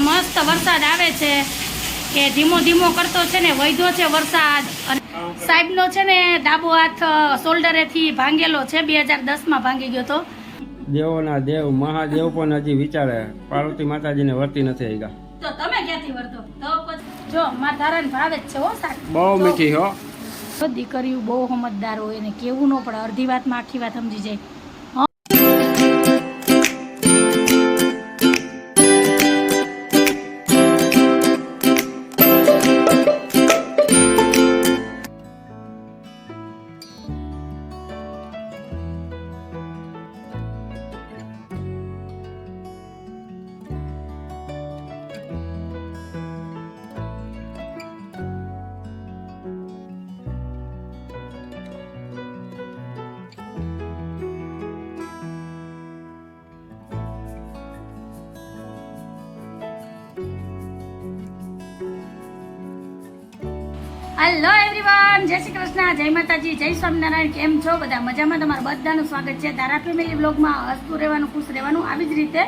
મસ્ત વરસાદ આવે છે કે ધીમો ધીમો કરતો છે ને વૈધો છે વરસાદ. અને સાહેબનો છે ને ડાબો હાથ શોલ્ડરેથી ભાંગેલો છે, 2010માં ભાંગી ગયો તો. દેવોના દેવ મહાદેવ પણ હજી વિચારે પાર્વતી માતાજીને વર્તી નથી આવી ગયા. તો તમે ક્યાંથી વર્તો? તો પછી જો મારા ધારાને ભાવે જ છે હો શાક. બહુ મીઠી હો. દીકરીઓ બહુ સમજદાર હોય એને કેવું ન પડે, અડધી વાતમાં આખી વાત સમજી જાય. હેલો એવરીવન, જય શ્રી કૃષ્ણ, જય માતાજી, જય સ્વામિનારાયણ. કેમ છો બધા? મજામાં? તમારું બધાનું સ્વાગત છે તારા ફેમિલી બ્લોગમાં. હસતું રહેવાનું, ખુશ રહેવાનું, આવી જ રીતે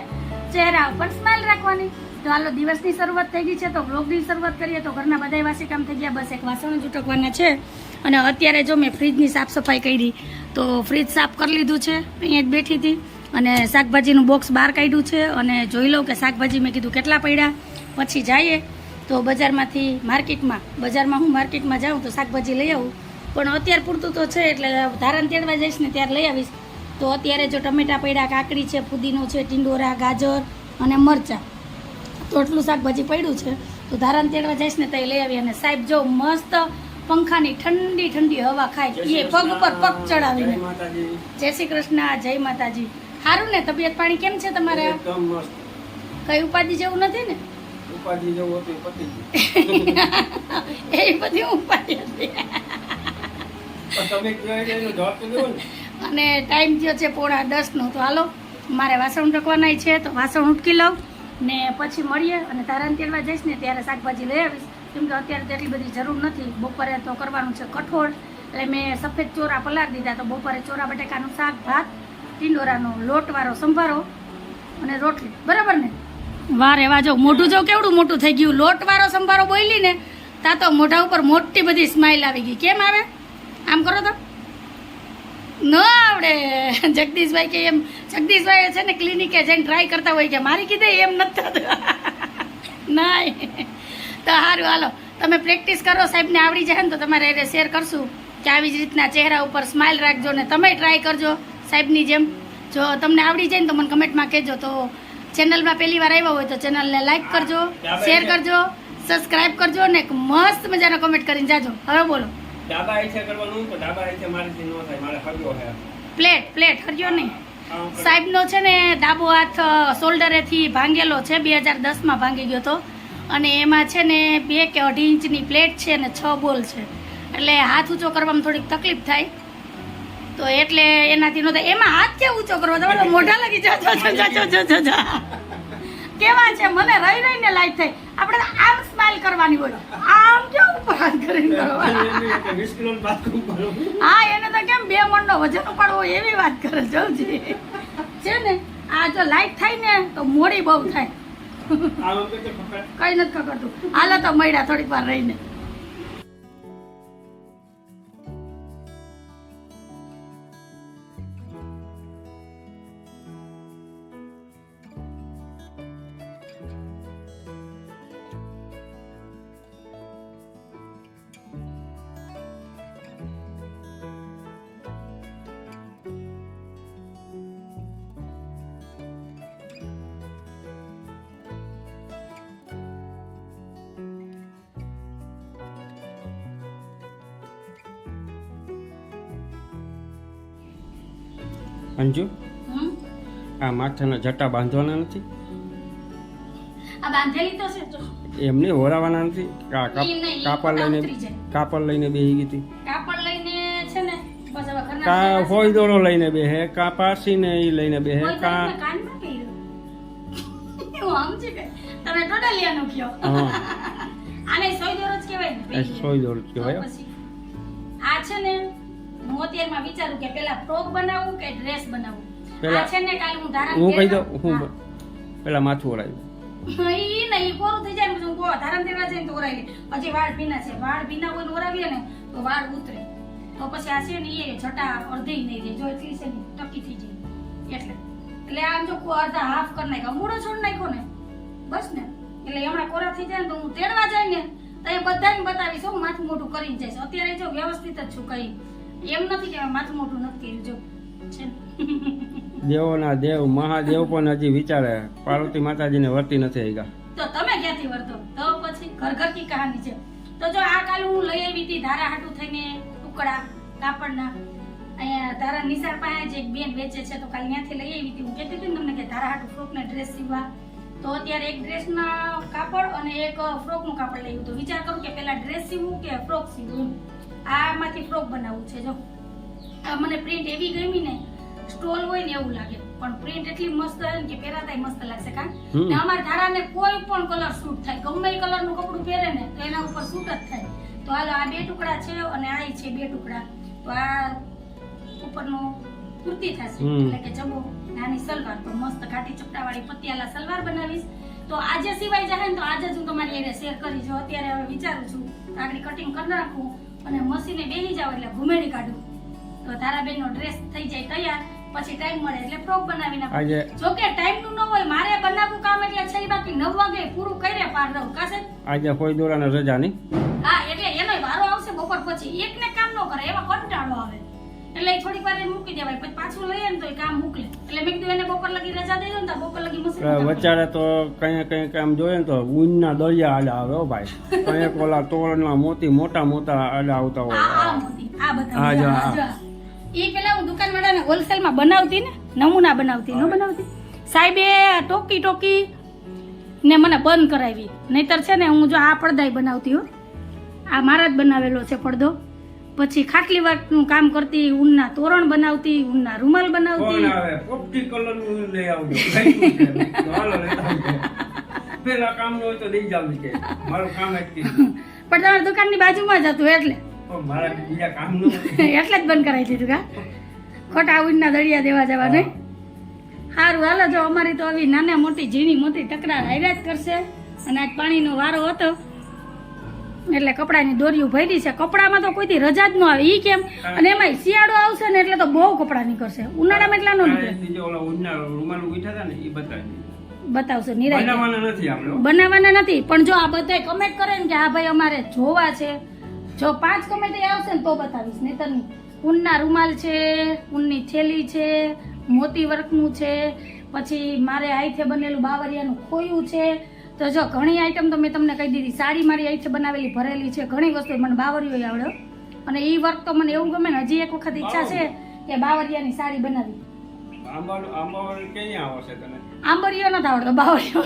ચહેરા ઉપર સ્માઇલ રાખવાની. તો હાલો, દિવસની શરૂઆત થઈ ગઈ છે તો બ્લોગની શરૂઆત કરીએ. તો ઘરના બધા વાસી કામ થઈ ગયા, બસ એક વાસણ જ ઉટકવાના છે. અને અત્યારે જો મેં ફ્રીજની સાફ સફાઈ કરી, તો ફ્રીજ સાફ કરી લીધું છે. અહીંયા જ બેઠી હતી અને શાકભાજીનું બોક્સ બહાર કાઢ્યું છે અને જોઈ લઉં કે શાકભાજી મેં કીધું કેટલા પડ્યા. પછી જઈએ તો બજારમાંથી બજારમાં હું માર્કેટમાં જાઉં તો શાકભાજી લઈ આવું. પણ અત્યારે પૂરતું તો છે એટલે ધારાને તેડવા જઈશ ને ત્યારે લઈ આવીશ. તો અત્યારે જો ટમેટા પડ્યા, કાકડી છે, ફુદીનો છે, ટીંડોરા, ગાજર અને મરચાં, તો એટલું શાકભાજી પડ્યું છે. તો ધારાને તેડવા જઈશ ને ત્યાં લઈ આવી. અને સાહેબ જો મસ્ત પંખાની ઠંડી ઠંડી હવા ખાય, એ પગ ઉપર પગ ચડાવીને. જય શ્રી કૃષ્ણ, જય માતાજી. સારું ને? તબિયત પાણી કેમ છે તમારે? કઈ ઉપાધિ જેવું નથી ને? ઉપાધિ જેવું હતું પતી એ બધી ઉપાધિ હતી. અને ટાઈમ થયો છે 9:45 નો. તો હાલો, મારે વાસણ ઉટકવાના છે તો વાસણ ઉટકી લઉં ને પછી મળીએ. અને તારાને તેડવા જઈશ ને ત્યારે શાકભાજી લઈ આવીશ, કેમ કે અત્યારે તો એટલી બધી જરૂર નથી. બપોરે તો કરવાનું છે કઠોળ, એટલે મેં સફેદ ચોરા પલાળી દીધા. તો બપોરે ચોરા બટાકાનું શાક, ભાત, ટીંડોરાનો લોટવાળો સંભારો અને રોટલી. બરાબર ને? વારે વાજો મોઢું જો કેવડું મોટું થઈ ગયું. લોટવાળો સંભારો બોલી ને તા તો મોઢા ઉપર મોટી બધી સ્માઇલ આવી ગઈ. કેમ આવે? આમ કરો તો ન આવડે. જગદીશભાઈ કે એમ, જગદીશભાઈ છે ને ક્લિનિકે જઈને ટ્રાય કરતા હોય કે મારી કીધે એમ નથી થતું. ના તો સારું, હાલો તમે પ્રેક્ટિસ કરો. સાહેબને આવડી જાય ને તો તમારે એને શેર કરશું કે આવી જ રીતના ચહેરા ઉપર સ્માઇલ રાખજો ને તમે ટ્રાય કરજો સાહેબની જેમ. જો તમને આવડી જાય ને તો મને કમેન્ટમાં કહેજો. તો ચેનલમાં પહેલી વાર આવ્યા હોય તો ચેનલને લાઈક કરજો, શેર કરજો, સબસ્ક્રાઇબ કરજો ને મસ્ત મજાનો કમેન્ટ કરીને જાજો. હવે બોલો. ડાબા હાથે કરવાનું તો ડાબા હાથે મારાથી ન થાય, મારે હરજો છે. પ્લેટ હરજો નહીં. સાહેબનો છે ને ડાબો હાથ શોલ્ડરેથી ભાંગેલો છે, 2010માં ભાંગી ગયો તો. અને એમાં છે ને 2 કે 2.5 ઇંચની પ્લેટ છે અને 6 બોલ છે, એટલે હાથ ઊંચો કરવામાં થોડીક તકલીફ થાય. તો એટલે એનાથી નો થાય. એમાં હાથ કેમ ઊંચો કરવો? તમારે મોઢા લાગી જા કેવા છે? મને રહી રહીને લાઈટ થાય. આપણે આમ સ્માઈલ કરવાની હોય, આમ કેમ ઉપર હાથ કરીને કરવાની? હા, એને તો કેમ 2 મણનો વજન ઉપાડવો એવી વાત કરે જવજી છે ને. આ જો લાઈટ થાય ને તો મોડી બહુ થાય. કઈ નથી ખકડતું. હાલો તો મળ્યા થોડીક વાર રહીને. અંજુ, આ માથાના જટા બાંધવાના નથી? આ બાંધેલી તો છે તો એમને ઓરાવાના નથી. કાપડ લઈને બેહી ગઈ હતી. કાપડ લઈને છે ને બસ હવે ઘરના કા હોય દોડો લઈને બેહે, કા પાસીને ઈ લઈને બેહે, કા કાનમાં પહેર્યો. હું સમજી ગઈ. તમે ટોટલિયાનો કયો. આને સોય દોર જ કહેવાય ને? સોય દોર જ કહેવાય. આ છે ને હું અત્યારમાં વિચારું કે પેલા ફ્રોક બનાવું કે ડ્રેસ બનાવું. આ છે ને કાલે હું ધારા હું કહી દઉં, હું પેલા માથું ઓળાવ્યું. ઈ નહીં, એ કોરું થઈ જાય ને પછી હું ધારણ તેડવા જઈને તો ઓરાવી લે. પછી વાળ ભીના છે, વાળ ભીના હોય ને ઓરાવીએ ને તો વાળ ઉતરે, તો પછી આ છે ને એ જટા અડધી નહીં રહે, જો એટલી છે ને ટકી થઈ જાય એટલે આમ જો અડધા હાફ કરી નાખ્યો, મૂળો છોડ નાખ્યો ને બસ ને. એટલે હમણાં કોરા થઈ જાય ને તો હું તેડવા જાય ને તો એ બધાને બતાવીશ હું માથું મોટું કરીને જઈશ. અત્યારે જો વ્યવસ્થિત જ છું, કઈ એમ નથી કે માથું મોટું નથી કર્યું. જો છે દેવોના દેવ મહાદેવ પણ હજી વિચારે પાર્વતી માતાજીને વર્તી નથી આવી ગયા. તો તમે ક્યાંથી વર્તો? તો પછી ઘર ઘર કી કહાની છે. તો જો આ કાલ હું લઈ આવી હતી ધારા હાટું થઈને ટુકડા કાપડના, અહીંયા ધારા નિશાળ પાસે જ એક બેન વેચે છે, તો કાલ ત્યાંથી લઈ આવી હતી. હું કહેતી હતી ને તમને કે ધારા હાટું ફ્રોક ને ડ્રેસ સીવવા, તો અત્યારે એક ડ્રેસના કાપડ અને એક ફ્રોકનું કાપડ લઈ. તો વિચાર કરું કે પેલા ડ્રેસ સીવું કે ફ્રોક સીવું. આમાંથી ફ્રોક બનાવવું છે. જો આ મને પ્રિન્ટ એવી ગમી ને, સ્ટોલ હોય ને એવું લાગે, પણ પ્રિન્ટ એટલી મસ્ત હોય ને કે પહેરાતાય મસ્ત લાગશે. કા ને અમાર ધારાને કોઈ પણ કલર સૂટ થાય, ગમે એ કલરનું કપડું પહેરે ને તો એના ઉપર સૂટ જ થાય. તો હાલો આ 2 ટુકડા છે અને આ છે 2 ટુકડા. તો આ ઉપરનો કુર્તી થશે એટલે કે જબો, નાની સલવાર. તો મસ્ત ઘાટી ચપટાવાળી પતિયાલા સલવાર બનાવીશ. તો આજે સિવાય જાય ને તો આજે જ હું તમારી સાથે શેર કરી. જો અત્યારે હવે વિચારું છું આગળ કટિંગ કરી નાખું અને મશીને બેસી જાવ એટલે ઘુમેડી કાઢું, તો તારાબેનનો ડ્રેસ થઈ જાય તૈયાર. પછી ટાઈમ મળે એટલે ફ્રોક બનાવી નાખું. જો કે ટાઈમ નું ન હોય, મારે બનાવવું કામ એટલે છે બાકી 9 વાગે પૂરું કરે પાર રહું. કાશે આજે કોઈ દોરાને રજા નહીં. હા, એટલે એનો વારો આવશે બપોર પછી. એકને કામ ન કરે એમાં કંટાળો આવે એટલે થોડીક વાર મૂકી દેવાય, પછી પાછું લઈએ ને તો કામ મોકલે. એટલે મેં કીધું એને બપોર લગી રજા દઈ દો ને, બપોર લગી મશીન વચારે તો કઈ કામ જોઈએ ને તો ઊનના દરિયા આડા આવે હો ભાઈ. કઈ ઓલા તોરણના મોતી મોટા આડા આવતા હોય. આ મોતી આ બધા ઈ પેલા હું દુકાન વાળાને હોલસેલમાં બનાવતી ને, નમૂના બનાવતી ન બનાવતી. સાહેબે ટોકી ને મને બંધ કરાવી. નહીતર છે ને હું જો આ પડદાય બનાવતી હો, આ મારા જ બનાવેલો છે પડદો. પછી ખાટલી વર્કનું કામ કરતી, ઊનના તોરણ બનાવતી, ઊનના રૂમાલ બનાવતી. પોપટી કલરનું લઈ આવજો. પેલા કામ ન હોય તો દઈ જાવ કે મારું કામ એટલી. પણ તમારી દુકાનની બાજુમાં જ હતું એટલે મારા બીજા કામ ન એટલે જ બંધ કરાવી દીધું. કા ખોટા ઊનના દળિયા દેવા જવા નહીં. સારું હાલો, જો અમારી તો આવી નાના મોટી ઝીણી મોટી તકરાર હાર્યા જ કરશે. અને આજ પાણીનો વારો હતો એટલે કપડાની દોરીઓ ભરી છે. કપડામાં તો કોઈથી રજા જ ન આવે. ઈ કેમ? અને એમાં શિયાળો આવશે ને એટલે તો બહુ કપડા નીકળશે. ઉનાળામાં એટલા ન નીકળે. બતાવશે બનાવવાના નથી. પણ જો આ બધા કમેન્ટ કરે ને કે હા ભાઈ અમારે જોવા છે, જો 5 કમેન્ટ આવશે ને તો બતાવીશ. નહીતર નહીં. ઊનના રૂમાલ છે, ઊનની થેલી છે, મોતી વર્કનું છે, પછી મારે હાથે બનેલું બાવરિયાનું ખોયું છે. તો જો ઘણી આઈટમ તો મેં તમને કહી દીધી. સાડી મારી હાથે બનાવેલી ભરેલી છે, ઘણી વસ્તુ મને બાવરિયો આવડે. અને એ વર્ક તો મને એવું ગમે ને, હજી એક વખત ઈચ્છા છે કે બાવરિયાની સાડી બનાવી. આંબરિયો નથી આવડતો, બાવરિયો.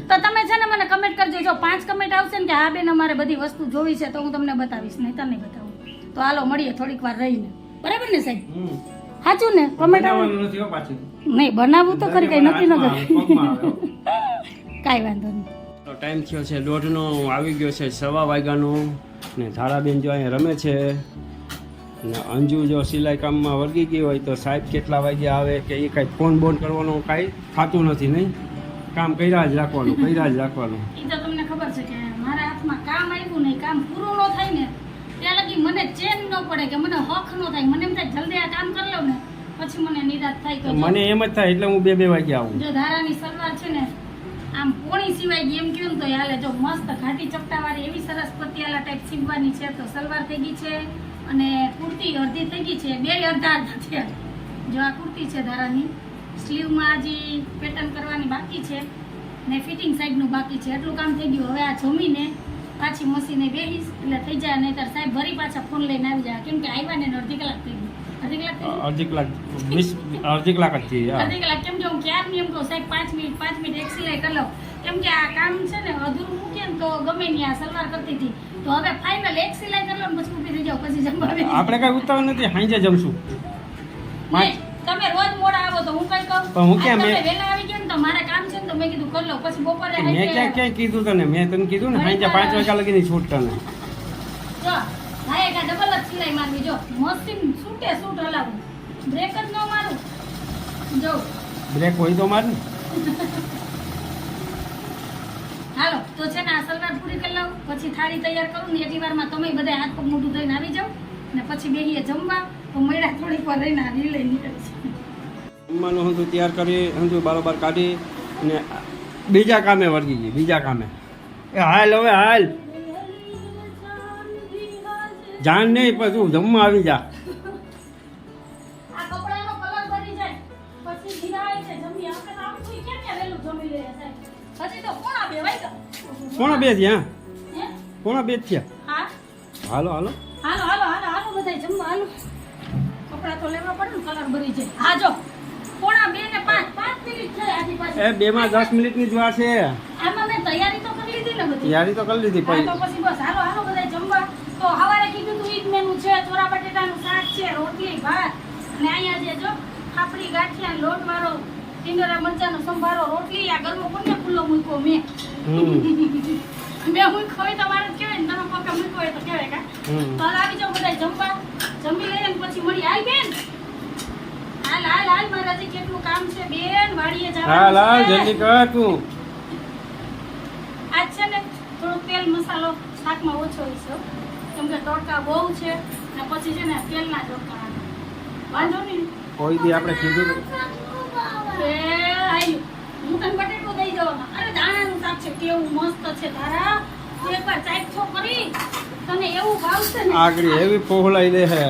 તો તમે છે ને મને કમેન્ટ કરજો. જો 5 કમેન્ટ આવશે ને કે હા બેન અમારે બધી વસ્તુ જોવી છે તો હું તમને બતાવીશ, નહીં તો નહીં બતાવું. તો હાલો મળીએ થોડીક વાર રહીને. બરાબર ને સાહેબ? સાચું ને? કમેન્ટ નહીં બનાવવું તો ખરી, કઈ નક્કી ન કરું. કાંઈ વાંધો નહીં. તો ટાઈમ થયો છે 1:30નો, આવી ગયો છે 1:15 વાગ્યાનો. ને ધારાબેન જો અહીંયા રમે છે. ને અંજુ જો સિલાઈ કામમાં વળગી ગઈ હોય તો સાહેબ કેટલા વાગે આવે કે એ કાંઈ ફોન બોન કરવાનું કાંઈ થતું નથી. નહીં, કામ કર્યા જ રાખવાનું. એ તો તમને ખબર છે કે મારા હાથમાં કામ આવ્યું નહીં, કામ પૂરું ન થાય ને ત્યાં લગી મને ચેન ન પડે, કે મને હક ન થાય. મને એમ થાય જલ્દી આ કામ કરી લઉં ને પછી મને નિરાશ થાય. તો મને એમ જ થાય એટલે હું 2 વાગે આવું. જો ધારાની સલવાર છે ને આમ પોણી સિવાય ગઈ એમ કહ્યું ને તો હાલે. જો મસ્ત ઘાટી ચપટાવાળી એવી સરસ પતિયાલા ટાઈપ સીવવાની છે. તો સલવાર થઈ ગઈ છે અને કુર્તી અડધી થઈ ગઈ છે, 2 અડધા છે. જો આ કુર્તી છે ધારાની, સ્લીવમાં હજી પેટર્ન કરવાની બાકી છે ને ફિટિંગ સાઈડનું બાકી છે. એટલું કામ થઈ ગયું. હવે આ જમીને પાછી મશીને બેસીશ એટલે થઈ જાય. નહીતર સાહેબ ભરી પાછા ફોન લઈને આવી જાય, કેમ કે આવ્યા ને અડધી કલાક થઈ ગઈ. અડધી કલાક કેમ કે હું ક્યારની એમ કહું સાહેબ 5 મિનિટ એક સિલાઈ કરી લઉં, કેમ કે આ કામ છે ને અધૂરું મૂકે ને તો ગમે નહીં. આ સલવાર કરતી હતી તો હવે ફાઇનલ એક સિલાઈ કરી લઉં પછી ઊભી થઈ જાવ, પછી જમવા. આપણે કઈ ઉતાવળ નથી, સાંજે જમશું. તમે રોજ મોડા આવો તો હું કઈ કહું? હું કેમ વેલા આવી ગયા ને તો મારે કામ છે ને તો મેં કીધું કરી લઉં. પછી બપોરે મેં ક્યાં કીધું તને? મેં તને કીધું ને સાંજે 5 વાગ્યા લગીની છૂટ તને. જો ભાઈ એક ડબલ જ સિલાઈ મારવી. જો મશીન છૂટે છૂટ હલાવું, બ્રેક જ ન મારું. જો બ્રેક હોય તો માર ને. હાલો તો છે ને આ સલવાર પૂરી કરી લઉં, પછી થાળી તૈયાર કરું ને એટલી વારમાં તમે બધા હાથ પગ મોઢું ધોઈને આવી જાઓ ને પછી બેહીએ જમવા. તો મળ્યા થોડીક વાર રહીને આવી લઈ નીકળી જમવાનું હંધું તૈયાર કરી હંધું બારોબાર કાઢી અને બીજા કામે વળગી ગઈ. બીજા કામે એ હાલ હવે હાલ જાણ નહીં પણ તું જમવા આવી જા. આ કપડાનો કલર ભરી જાય પછી નિરાય છે જમી. આપણે તો આમ કોઈ ક્યાં વેલું જમી લે સાહેબ. હજી તો કોણા બે વાગ્યા. કોણા બે થયા? હે કોણા બે થયા? હા હાલો હાલો હાલો હાલો હાલો હાલો બધાય જમવા હાલો. કપડા તો લેવા પડે ને કલર ભરી જાય. હા જો પોણા 2 ને 5 મિનિટ થઈ આજી પાછી. એ 2 માં 10 મિનિટની જ વાર છે. આમાં મેં તૈયારી તો કરી લીધી ને બધી. તૈયારી તો કરી લીધી હા, તો પછી બસ હાલો હાલો બધાય જમવા. તો હવારે કીધું તું ઈ જ મેનુ છે. ચોરા બટેટાનું શાક છે, રોટલી ભાત અને અહીંયા જે જો ખાપડી ગાંઠિયા લોટ વાળો ટીંડોરા મરચાનો સંભારો રોટલી. આ ગરમો કોને ખુલ્લો મૂક્યો મેં. મેં હું ખોઈ તમારે જ કહેવાય ને તમે પક્કા મૂક્યો હોય તો કહેવાય કા. તો હાલ આવી જાઓ બધાય જમવા. જમી લઈએ ને પછી મળી. હાલ બેન હાલ હાલ હાલ મારે હજી કેટલું કામ છે બેન. વાડીએ જવાનું હાલ હાલ છે. જલ્દી કર તું. આજ છે ને થોડો તેલ મસાલો શાકમાં ઓછો હશે હો. કેમ કે તડકા બહુ છે ને પછી છે ને તેલના તડકા આવે. વાંધો નહીં. કોઈ દી આપણે કીધું એ આયુ હું તને બટેટું દઈ દેવામાં. અરે દાણાનું શાક છે કેવું મસ્ત છે તારા. તું એકવાર ચાખો કરી તને એવું ભાવશે ને. આગળ એવી પહોળાઈ દે હે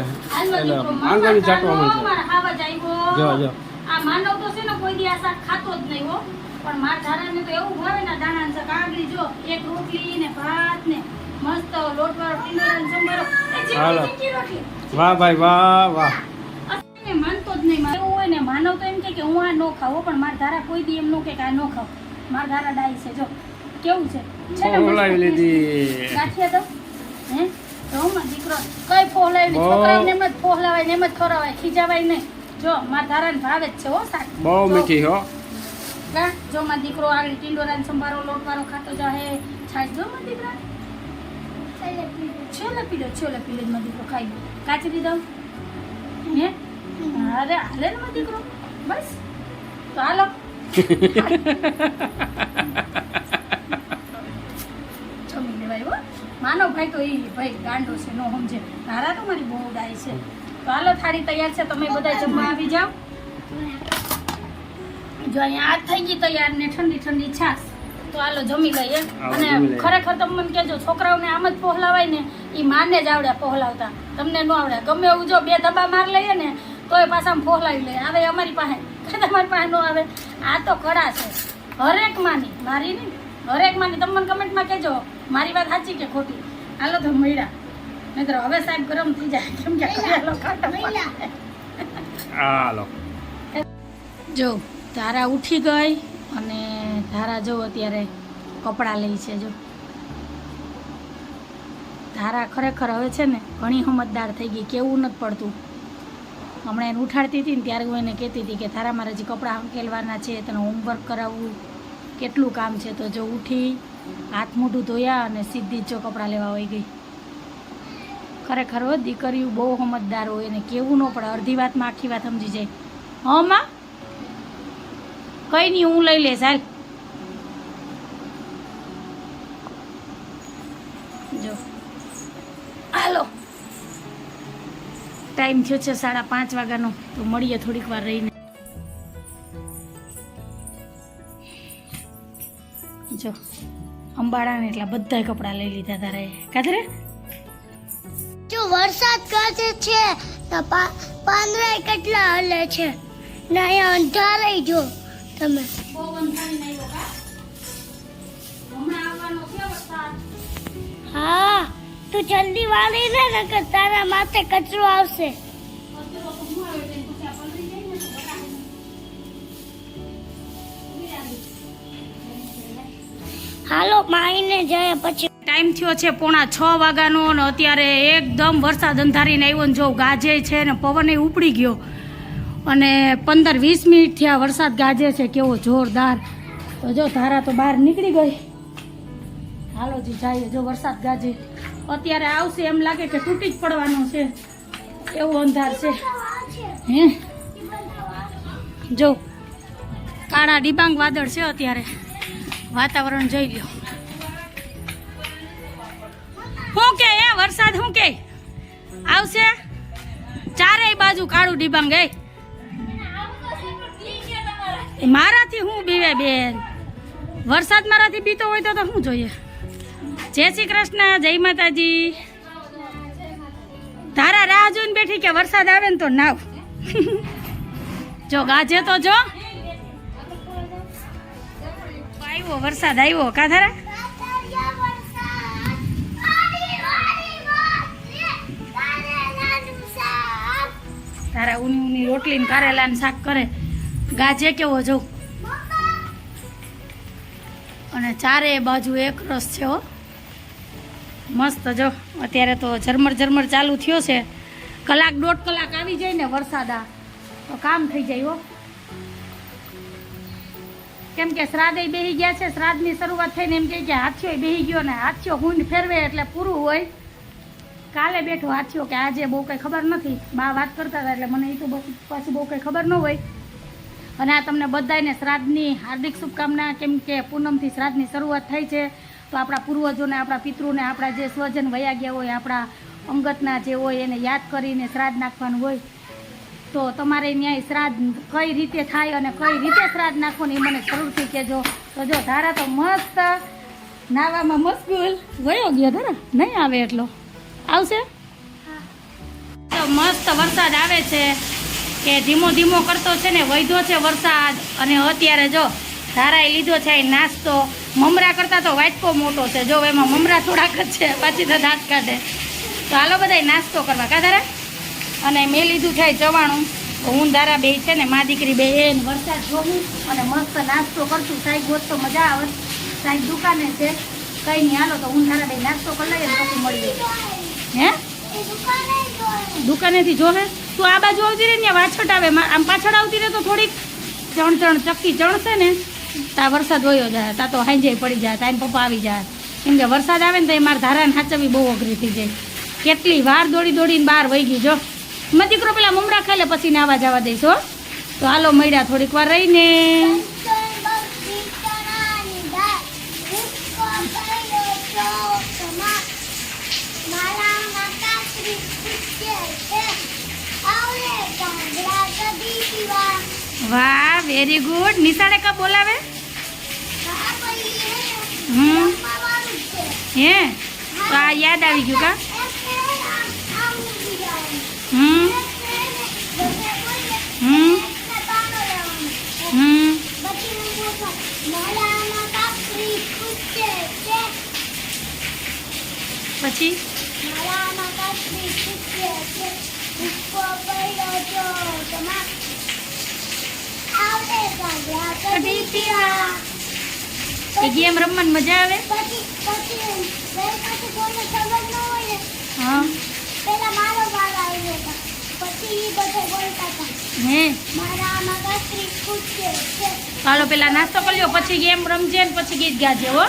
એટલે માંગણી ચાટવા મળશે. મારા ખાવા જ આવ્યો. જો જો આ માનવ તો છે ને કોઈ દી આ શાક ખાતો જ નહીં હો. પણ મારા ધારાને તો એવું ભાવે ને દાણાનું શાક. આગળ જો એક રોટલી ને ભાત ને મસ્ત લોટવાળો ટીંડોરાનો સંભારો. એ હાલો. ચીકી રોટલી. વાહ ભાઈ વાહ વાહ. ને માનતો જ નહીં. એવું હોય ને માનવ તો એમ કે હું આ ન ખાવ. પણ મારા ધારા કોઈ દી એમ ન કે આ ન ખાવ. મારા ધારા ડાય છે જો કેવું છે. છે ને પહોળાવી લીધી. ગાંઠિયા તો હે તો માં દીકરો કઈ ફોલાવી છોકરાને એમ જ ફોલાવાય ને એમ જ ખવડાવાય ખીજાવાય નહીં. જો મારા ધારાને ભાવે જ છે હો શાક. બહુ મીઠી હો. કા જો મારો દીકરો આગળ ટીંડોરાનો સંભારો લોટવાળો ખાતો જાહે. છાશ જો મારો દીકરા છોલે પીલો મારો દીકરો ખાઈ ગયો. કાચરી દઉં હે અરે હાલે ને મારો દીકરો બસ તો હાલો. જમી લેવાય હો. માનો ભાઈ તો એ ભાઈ ગાંડો છે નો સમજે. તારા તો મારી બહુ ડાય છે. તો હાલો થાળી તૈયાર છે. તમે બધા જમવા આવી જાઓ. જો અહીંયા આ થઈ ગઈ તૈયાર ને ઠંડી ઠંડી છાશ. તો હાલો જમી લઈએ. અને ખરેખર તમે મને કહેજો છોકરાઓને આમ જ પહોલાવાય ને એ માને જ આવડે પહોલાવતા. તમને ન આવડે. ગમે એવું જો 2 ધબ્બા માર લઈએ ને તોય પાછા પહોલાવી લે. આવે અમારી પાસે તમારી પાસે ન આવે. આ તો કળા છે હરેક માની. મારી નહીં હરેક માની. તમે મને કમેન્ટમાં કહેજો મારી વાત સાચી કે ખોટી. હાલો તો મળ્યા નહીતર હવે સાહેબ ગરમ થઈ જાય. કેમ કે હાલો હાલો જો તારા ઉઠી ગઈ અને ધારા જો અત્યારે કપડાં લે છે. જો ધારા ખરેખર હવે છે ને ઘણી સમજદાર થઈ ગઈ. કેવું નથી પડતું. હમણાં એને ઉઠાડતી હતી ને ત્યારે હું એને કહેતી હતી કે તારા મારે હજી કપડાં હંકેલવાના છે, તને હોમવર્ક કરાવવું, કેટલું કામ છે. તો જો ઉઠી હાથ મોઢું ધોયા અને સીધી જ જો કપડાં લેવા વહી ગઈ. ખરેખર હો દીકરીઓ બહુ સમજદાર હોય. એને કેવું ન પડે. અડધી વાતમાં આખી વાત સમજી જાય. હા માં કંઈ નહીં હું લઈ લઈશ હાલ. જો હાલો ટાઈમ થયો છે 5:30 વાગ્યાનો. તો મળીએ થોડીક વાર રહીને. જો અંબાડા ને એટલા બધા કપડાં લઈ લીધા તારે કાતરે. જો વરસાદ ગાજે છે તો પાંદડા કેટલા હલે છે ને અહીંયા અંધારાઈ જો તમે. બહુ અંધારી નહીં લોકા. હમણાં આવવાનો છે વરસાદ. હા તું જલ્દી વાળી લે નકર તારા માથે કચરો આવશે. કચરો તો હું આવે એટલે પછી આ પલળી જાય ને તો બગાડે. હાલો માઈને જાય પછી. ટાઈમ થયો છે 5:45 વાગ્યાનો અને અત્યારે એકદમ વરસાદ અંધારીને આવ્યો ને જો ગાજે છે ને પવન ઉપડી ગયો અને 15-20 મિનિટ થયા વરસાદ ગાજે છે કેવો જોરદાર. તો જો ધારા તો બહાર નીકળી ગઈ. હાલો જી જઈએ. જો વરસાદ ગાજે અત્યારે આવશે એમ લાગે કે તૂટી જ પડવાનો છે એવું અંધાર છે. હે જો કાળા ડિબાંગ વાદળ છે અત્યારે. વાતાવરણ જોઈ લ્યો. શું કે હે વરસાદ શું કે આવશે ચારેય બાજુ કાળું ડિબાંગ ગઈ મારાથી હું બીવે બેન વરસાદ મારાથી બીતો હોય તો શું જોઈએ જય શ્રી કૃષ્ણ જય માતાજી તારા રાહ જોઈને બેઠી કે વરસાદ આવે ને તો નાવ જો ગાજે તો જો આવ્યો વરસાદ આવ્યો કા તારા તારા ઊની ઊની રોટલી ને કારેલા ને શાક કરે ગાજે કેવો જો અને ચારે બાજુ એક રસ છે હો મસ્ત જો અત્યારે તો ઝરમર ઝરમર ચાલુ થયો છે કલાક દોઢ કલાક આવી જાય ને વરસાદ આ તો કામ થઈ જાય હો કેમ કે શ્રાદ્ધ બેહી ગયા છે શ્રાદ્ધની શરૂઆત થઈને એમ કહે કે હાથીઓ બેહી ગયો ને હાથીઓ હુંડ ફેરવે એટલે પૂરું હોય કાલે બેઠો હાથીઓ કે આજે બહુ કંઈ ખબર નથી બા વાત કરતા હતા એટલે મને એ તો પાછી બહુ કંઈ ખબર ન હોય અને આ તમને બધાને શ્રાદ્ધની હાર્દિક શુભકામના કેમ કે પૂનમથી શ્રાદ્ધની શરૂઆત થઈ છે તો આપણા પૂર્વજોને આપણા પિતૃને આપણા જે સ્વજન વયા ગયા હોય આપણા અંગતના જે હોય એને યાદ કરીને શ્રાદ્ધ નાખવાનું હોય તો તમારે ન્યાય શ્રાદ્ધ કઈ રીતે થાય અને કઈ રીતે શ્રાદ્ધ નાખવાનું એ મને જરૂરથી કહેજો તો જો ધારા તો મસ્ત નાવામાં મશગુલ વયો ગયો ધરા નહીં આવે એટલો આવશે તો મસ્ત વરસાદ આવે છે કે ધીમો ધીમો કરતો છે ને વૈધો છે વરસાદ અને અત્યારે જો ધારાએ લીધો છે એ નાસ્તો મમરા કરતાં તો વાટકો મોટો છે જો એમાં મમરા થોડાક જ છે પાછી તો દાંત કાઢે તો હાલો બધા નાસ્તો કરવા કા ધારા અને મેં લીધું છે ચવાણું હું ધારા બે છે ને મા દીકરી બે એને વરસાદ જોવું અને મસ્ત નાસ્તો કરશું સાહેબ હોત તો મજા આવે સાહેબ દુકાને છે કંઈ નહીં હાલો તો હું ધારા બે નાસ્તો કરી લઈએ ને પછી મળીએ હે દુકાનેથી જોવે તું આ બાજુ આવતી રહે ને વાછટ આવે આમ પાછળ આવતી રહે તો થોડીક ચણ ચક્કી ચણશે ને તા વરસાદ વયો જાય તા તો હાંજે પડી જાય તા પપ્પા આવી જાય કેમ કે વરસાદ આવે ને તો એ મારે ધારાને હાચવી બહુ અઘરી થઈ જાય કેટલી વાર દોડી દોડીને બહાર વહી ગઈ જો મેં દીકરો પેલા મમરા ખાઈ લે પછી ને આવા જવા દઈશ હો તો હાલો મળ્યા થોડીક વાર રહીને વાહ વેરી ગુડ નિશાળે કા બોલાવે હે તો આ યાદ આવી ગયું કા પછી ગેમ રમવાની મજા આવે હા હે હાલો પેલા નાસ્તો કરી લ્યો પછી ગેમ રમજે ને પછી ગીત ગાજે હો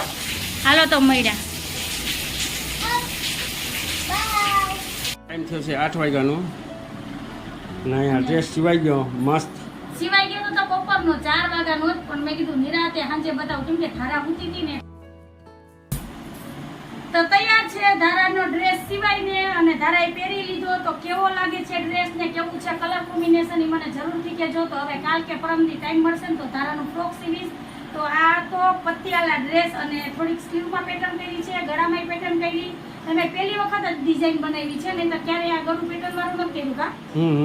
હાલો તો મળ્યા ટાઈમ થયો છે 8 વાગ્યાનો અને અહીંયા ડ્રેસ સિવાઈ ગયો મસ્ત સિવાય ગયો તો બપોરનો 4 વાગ્યાનો જ પણ મેં કીધું નિરાતે સાંજે બતાવું કેમ કે ધારા ઊંચી હતી ને તો તૈયાર છે ધારાનો ડ્રેસ સિવાઈને અને ધારાએ પહેરી લીધો તો કેવો લાગે છે ડ્રેસ ને કેવું છે કલર કોમ્બિનેશન એ મને જરૂરથી કહેજો તો હવે કાલ કે પરમથી ટાઈમ મળશે ને તો ધારાનો ફ્રોક સીવીશ તો આ તો પતિયાલા ડ્રેસ અને થોડીક સ્લીવમાં પેટર્ન કરી છે ગળામાં પેટર્ન કરી અને પહેલી વખત જ ડિઝાઇન બનાવી છે નહીં તો ક્યારે આ ગળું પેટર્ન વાળું નથી કર્યું કા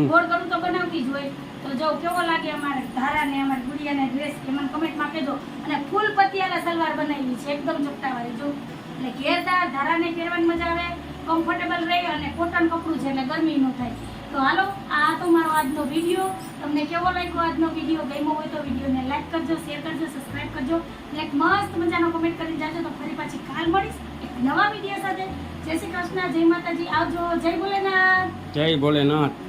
ગોળ ગળું તો બનાવતી જ હોય તો જો કેવો લાગે અમારે ધારાને અમારી ગુડિયાને ડ્રેસ એ મને કમેન્ટમાં કહેજો અને ફૂલ પતિયાલા સલવાર બનાવી છે એકદમ ચોકટાવાળી જો એટલે ઘેરદાર ધારાને પહેરવાની મજા આવે કમ્ફર્ટેબલ રહે અને કોટન કપડું છે એટલે ગરમી ન થાય તો હાલો આ તો મારો આજનો વિડીયો તમને કેવો લાગ્યો આજનો વિડીયો ગમ્યો હોય તો વિડીયોને લાઈક કરજો શેર કરજો સબસ્ક્રાઈબ કરજો અને એક મસ્ત મજાનો કમેન્ટ કરી જાજો તો ફરી પાછી કાલ મળીશ એક નવા વિડીયો સાથે જય શ્રી કૃષ્ણ જય માતાજી આવજો જય ભોલેનાથ જય ભોલેનાથ